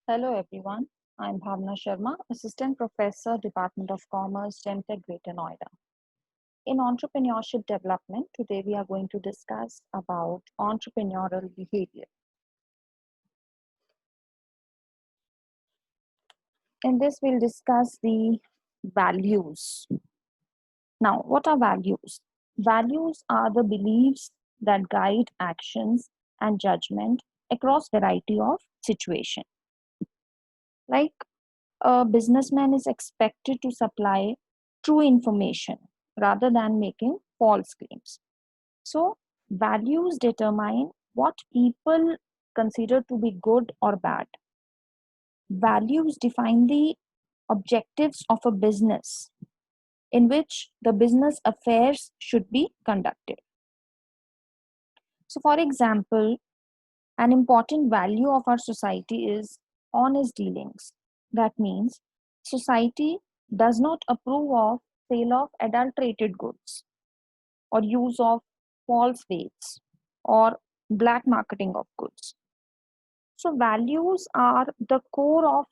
Hello everyone, I'm Bhavna Sharma, Assistant Professor, Department of Commerce, Gemtech, Greater Noida. In entrepreneurship development, today we are going to discuss about entrepreneurial behavior. In this, we'll discuss the values. Now, what are values? Values are the beliefs that guide actions and judgment across variety of situations. Like a businessman is expected to supply true information rather than making false claims. So, values determine what people consider to be good or bad. Values define the objectives of a business in which the business affairs should be conducted. So, for example, an important value of our society is honest dealings. That means society does not approve of sale of adulterated goods or use of false faiths or black marketing of goods. So values are the core of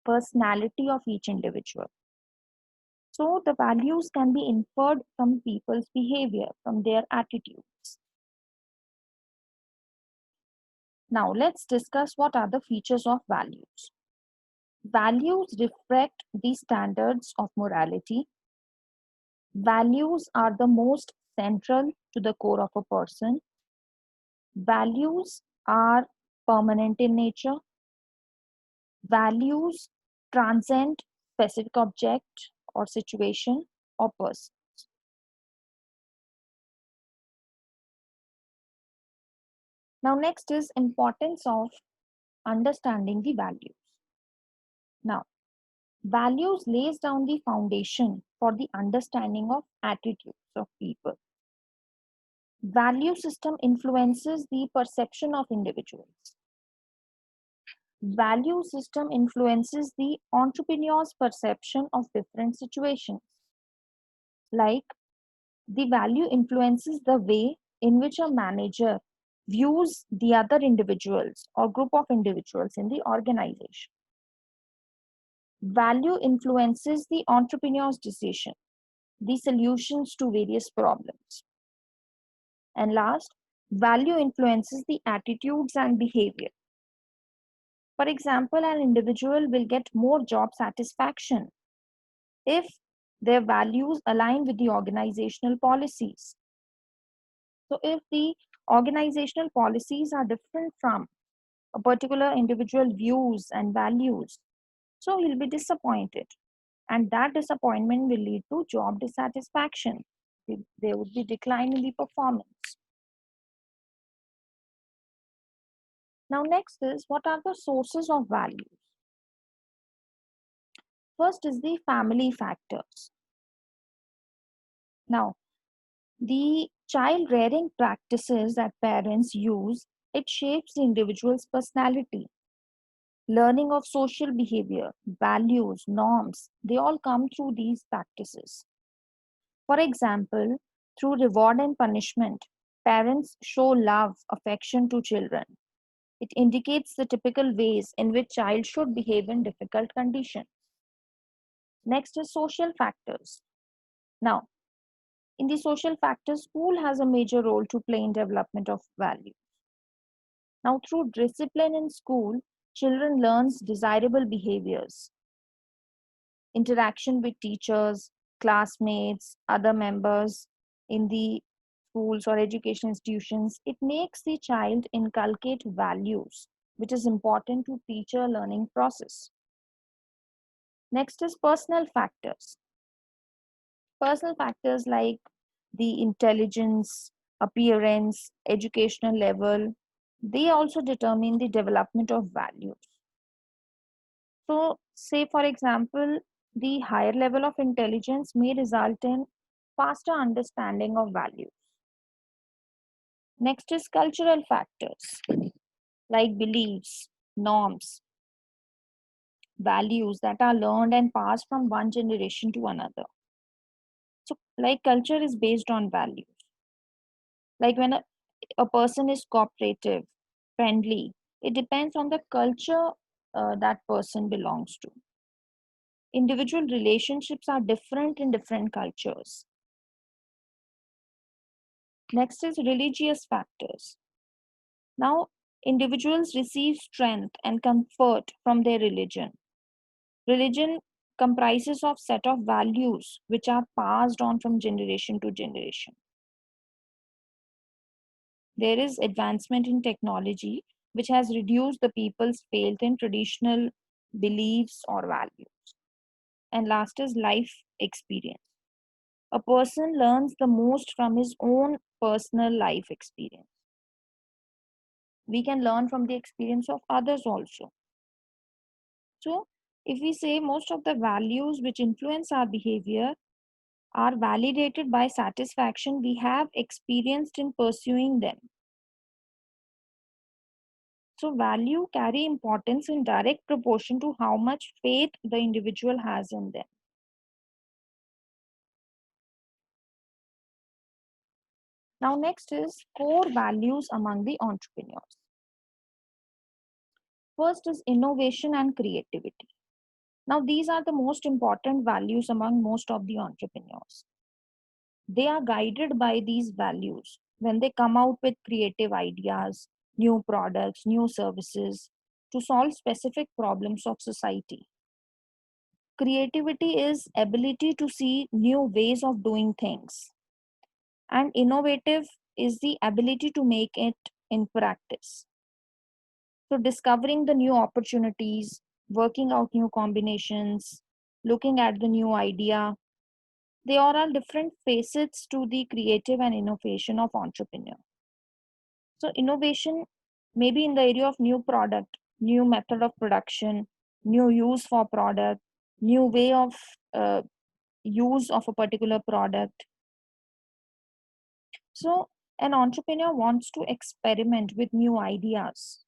personality of each individual. So the values can be inferred from people's behavior, from their attitudes. Now let's discuss what are the features of values. Values reflect the standards of morality. Values are the most central to the core of a person. Values are permanent in nature. Values transcend specific object or situation or person. Now next is importance of understanding the values. Now values lays down the foundation for the understanding of attitudes of people. Value system influences the perception of individuals. Value system influences the entrepreneur's perception of different situations. Like the value influences the way in which a manager views the other individuals or group of individuals in the organization. Value influences the entrepreneur's decision, the solutions to various problems. And last, value influences the attitudes and behavior. For example, an individual will get more job satisfaction if their values align with the organizational policies. So, if the organizational policies are different from a particular individual views and values, so he'll be disappointed, and that disappointment will lead to job dissatisfaction. There would be decline in the performance. Now, next is what are the sources of values? First is the family factors. Now, the child rearing practices that parents use, it shapes the individual's personality. Learning of social behavior, values, norms, they all come through these practices. For example, through reward and punishment, parents show love, affection to children. It indicates the typical ways in which child should behave in difficult conditions. Next is social factors. Now, in the social factors, school has a major role to play in development of values. Now, through discipline in school, children learns desirable behaviors, interaction with teachers, classmates, other members in the schools or education institutions. It makes the child inculcate values, which is important to teacher learning process. Next is personal factors. Personal factors like the intelligence, appearance, educational level, they also determine the development of values. So, say for example, the higher level of intelligence may result in faster understanding of values. Next is cultural factors like beliefs, norms, values that are learned and passed from one generation to another. So, like culture is based on values. Like when a person is cooperative, friendly, it depends on the culture that person belongs to. Individual relationships are different in different cultures. Next is religious factors. Now, individuals receive strength and comfort from their religion. Religion comprises of set of values which are passed on from generation to generation. There is advancement in technology which has reduced the people's faith in traditional beliefs or values. And last is life experience. A person learns the most from his own personal life experience. We can learn from the experience of others also. So, if we say most of the values which influence our behavior are validated by satisfaction we have experienced in pursuing them. So, value carry importance in direct proportion to how much faith the individual has in them. Now, next is core values among the entrepreneurs. First is innovation and creativity. Now, these are the most important values among most of the entrepreneurs. They are guided by these values when they come out with creative ideas, new products, new services to solve specific problems of society. Creativity is ability to see new ways of doing things, and innovative is the ability to make it in practice. So, discovering the new opportunities, working out new combinations, looking at the new idea, they are all different facets to the creative and innovation of entrepreneur. So, innovation may be in the area of new product, new method of production, new use for product, new way of uh, use of a particular product. So, an entrepreneur wants to experiment with new ideas,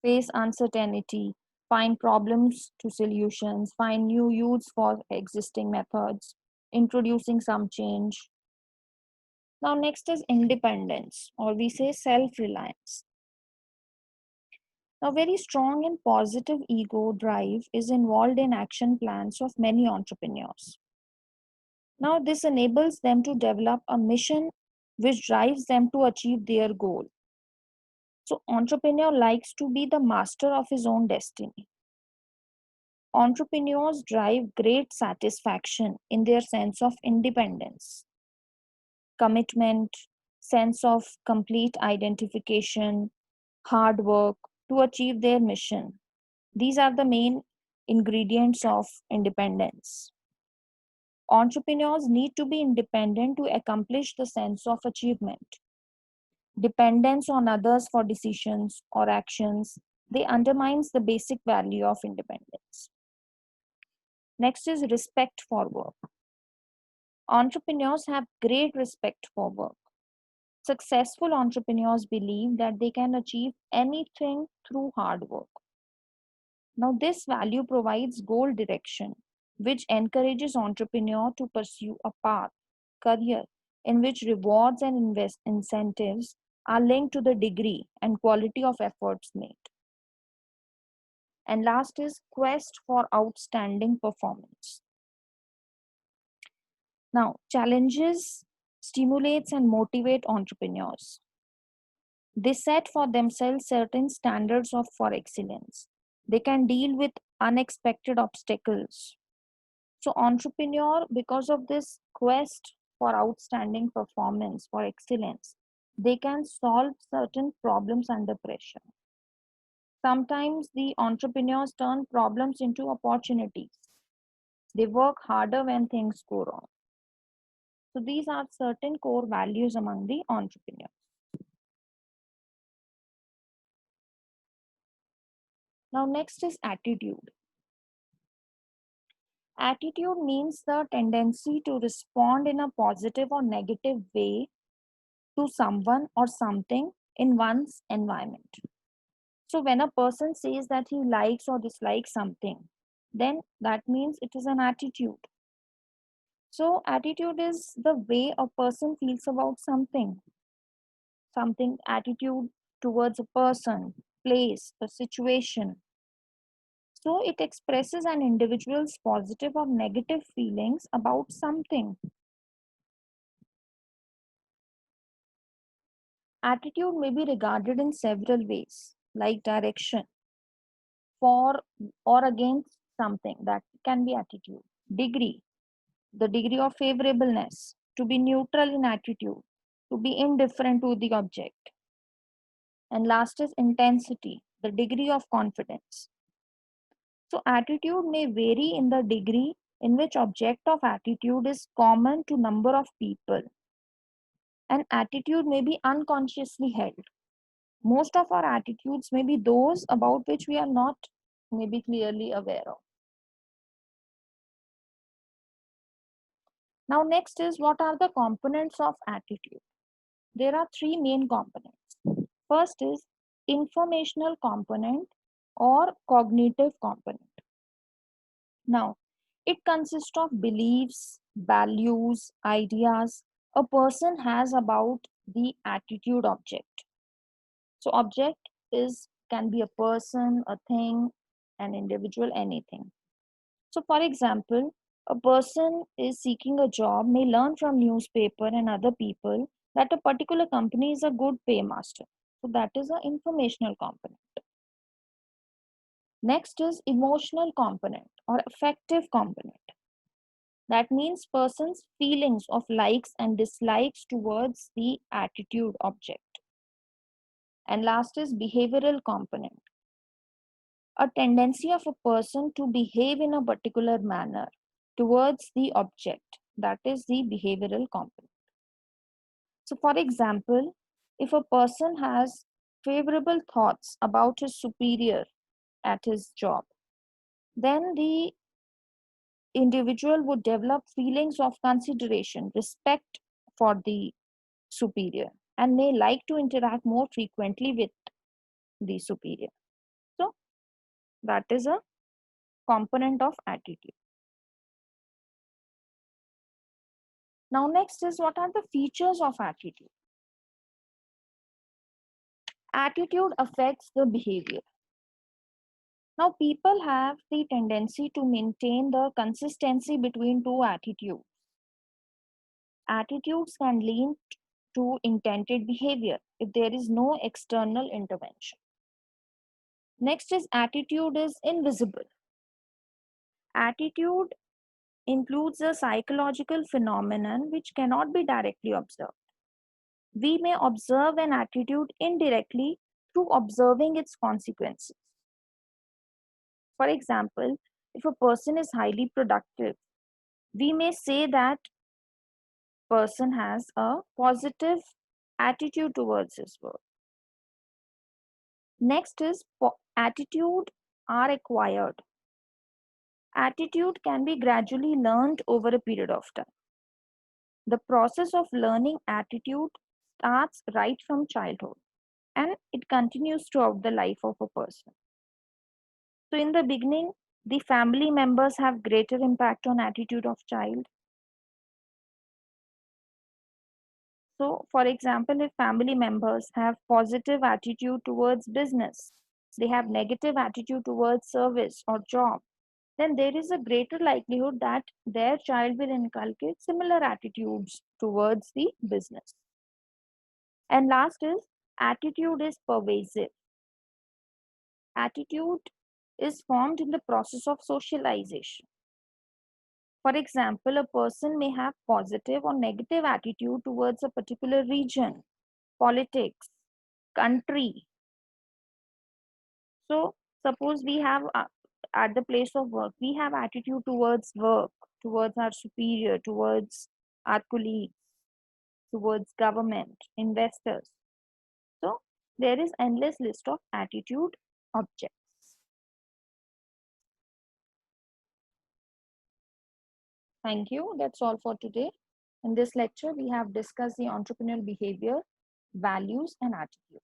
face uncertainty, find problems to solutions, find new use for existing methods, introducing some change. Now, next is independence, or we say self reliance. Now, very strong and positive ego drive is involved in action plans of many entrepreneurs. Now, this enables them to develop a mission which drives them to achieve their goal. So, entrepreneur likes to be the master of his own destiny. Entrepreneurs drive great satisfaction in their sense of independence, commitment, sense of complete identification, hard work to achieve their mission. These are the main ingredients of independence. Entrepreneurs need to be independent to accomplish the sense of achievement. Dependence on others for decisions or actions, they undermines the basic value of independence. Next is respect for work. Entrepreneurs have great respect for work. Successful entrepreneurs believe that they can achieve anything through hard work. Now, this value provides goal direction, which encourages entrepreneur to pursue a path, career, in which rewards and incentives are linked to the degree and quality of efforts made. And last is quest for outstanding performance. Now, challenges stimulates and motivate entrepreneurs. They set for themselves certain standards of for excellence. They can deal with unexpected obstacles. So entrepreneur, because of this quest for outstanding performance, for excellence, they can solve certain problems under pressure. Sometimes the entrepreneurs turn problems into opportunities. They work harder when things go wrong. So these are certain core values among the entrepreneurs. Now next is attitude. Attitude means the tendency to respond in a positive or negative way to someone or something in one's environment. So when a person says that he likes or dislikes something, then that means it is an attitude. So attitude is the way a person feels about something. Something attitude towards a person, place, a situation. So it expresses an individual's positive or negative feelings about something. Attitude may be regarded in several ways, like direction, for or against something, that can be attitude. Degree, the degree of favorableness, to be neutral in attitude, to be indifferent to the object. And last is intensity, the degree of confidence. So attitude may vary in the degree in which object of attitude is common to number of people, and attitude may be unconsciously held. Most of our attitudes may be those about which we are not maybe clearly aware of. Now next is, what are the components of attitude? There are three main components. First is informational component or cognitive component. Now, it consists of beliefs, values, ideas a person has about the attitude object. So object is can be a person, a thing, an individual, anything. So for example, a person is seeking a job may learn from newspaper and other people that a particular company is a good paymaster. So that is an informational component. Next is emotional component or affective component. That means person's feelings of likes and dislikes towards the attitude object. And last is behavioral component, a tendency of a person to behave in a particular manner towards the object. That is the behavioral component. So, for example, if a person has favorable thoughts about his superior at his job, then the individual would develop feelings of consideration, respect for the superior, and may like to interact more frequently with the superior. So, that is a component of attitude. Now, next is, what are the features of attitude? Attitude affects the behavior. Now, people have the tendency to maintain the consistency between two attitudes. Attitudes can lead to intended behavior if there is no external intervention. Next is, attitude is invisible. Attitude includes a psychological phenomenon which cannot be directly observed. We may observe an attitude indirectly through observing its consequences. For example, if a person is highly productive, we may say that person has a positive attitude towards his work. Next is, attitude are acquired. Attitude can be gradually learned over a period of time. The process of learning attitude starts right from childhood and it continues throughout the life of a person. So in the beginning, the family members have greater impact on attitude of child. So for example, if family members have positive attitude towards business, they have negative attitude towards service or job, then there is a greater likelihood that their child will inculcate similar attitudes towards the business. And last is, attitude is pervasive. Attitude is formed in the process of socialization. For example, a person may have positive or negative attitude towards a particular region, politics, country. So, suppose we have at the place of work, we have attitude towards work, towards our superior, towards our colleagues, towards government, investors. So, there is endless list of attitude objects. Thank you. That's all for today. In this lecture, we have discussed the entrepreneurial behavior, values, and attitude.